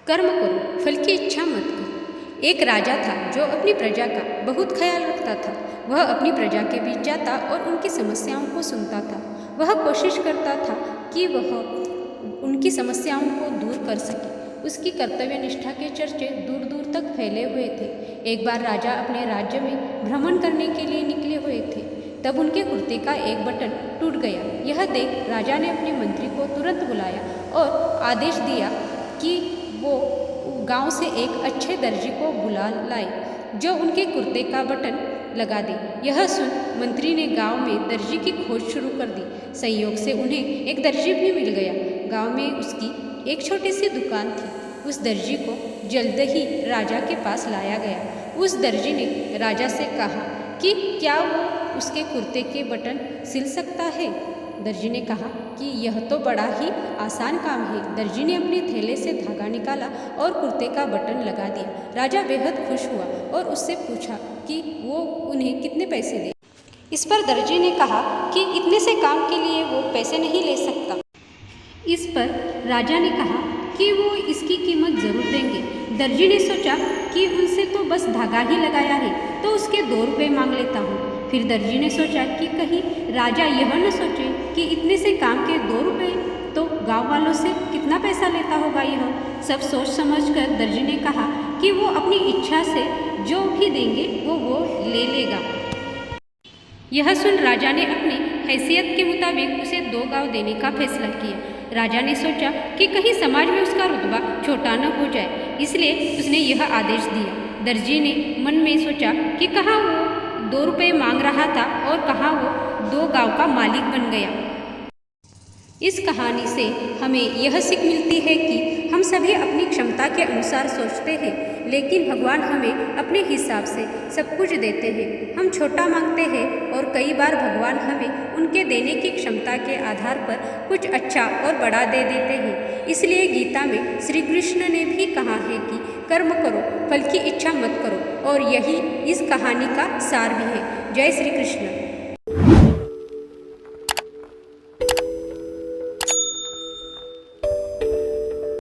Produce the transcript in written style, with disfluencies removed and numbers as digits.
कर्म करो, फल की इच्छा मत करो। एक राजा था जो अपनी प्रजा का बहुत ख्याल रखता था। वह अपनी प्रजा के बीच जाता और उनकी समस्याओं को सुनता था। वह कोशिश करता था कि वह उनकी समस्याओं को दूर कर सके। उसकी कर्तव्य निष्ठा के चर्चे दूर दूर तक फैले हुए थे। एक बार राजा अपने राज्य में भ्रमण करने के लिए निकले हुए थे। तब उनके कुर्ते का एक बटन टूट गया। यह देख राजा ने अपने मंत्री को तुरंत बुलाया और आदेश दिया कि वो गांव से एक अच्छे दर्जी को बुला लाए जो उनके कुर्ते का बटन लगा दे। यह सुन मंत्री ने गांव में दर्जी की खोज शुरू कर दी। संयोग से उन्हें एक दर्जी भी मिल गया। गांव में उसकी एक छोटी सी दुकान थी। उस दर्जी को जल्द ही राजा के पास लाया गया। उस दर्जी ने राजा से कहा कि क्या वो उसके कुर्ते के बटन सिल सकता है। दर्जी ने कहा कि यह तो बड़ा ही आसान काम है। दर्जी ने अपने थैले से धागा निकाला और कुर्ते का बटन लगा दिया। राजा बेहद खुश हुआ और उससे पूछा कि वो उन्हें कितने पैसे दे। इस पर दर्जी ने कहा कि इतने से काम के लिए वो पैसे नहीं ले सकता। इस पर राजा ने कहा कि वो इसकी कीमत ज़रूर देंगे। दर्जी ने सोचा कि उनसे तो बस धागा ही लगाया है तो उसके 2 रुपये मांग लेता हूँ। फिर दर्जी ने सोचा कि कहीं राजा यह न सोचे कि इतने से काम के 2 रुपये तो गांव वालों से कितना पैसा लेता होगा। यह सब सोच समझकर दर्जी ने कहा कि वो अपनी इच्छा से जो भी देंगे वो ले लेगा। यह सुन राजा ने अपनी हैसियत के मुताबिक उसे 2 गांव देने का फैसला किया। राजा ने सोचा कि कहीं समाज में उसका रुतबा छोटा न हो जाए, इसलिए उसने यह आदेश दिया। दर्जी ने मन में सोचा कि कहाँ वो 2 रुपये मांग रहा था और कहाँ वो 2 गांव का मालिक बन गया। इस कहानी से हमें यह सीख मिलती है कि हम सभी अपनी क्षमता के अनुसार सोचते हैं, लेकिन भगवान हमें अपने हिसाब से सब कुछ देते हैं। हम छोटा मांगते हैं और कई बार भगवान हमें उनके देने की क्षमता के आधार पर कुछ अच्छा और बड़ा दे देते हैं। इसलिए गीता में श्री कृष्ण ने भी कहा है कि कर्म करो, फल की इच्छा मत करो, और यही इस कहानी का सार भी है। जय श्री कृष्ण।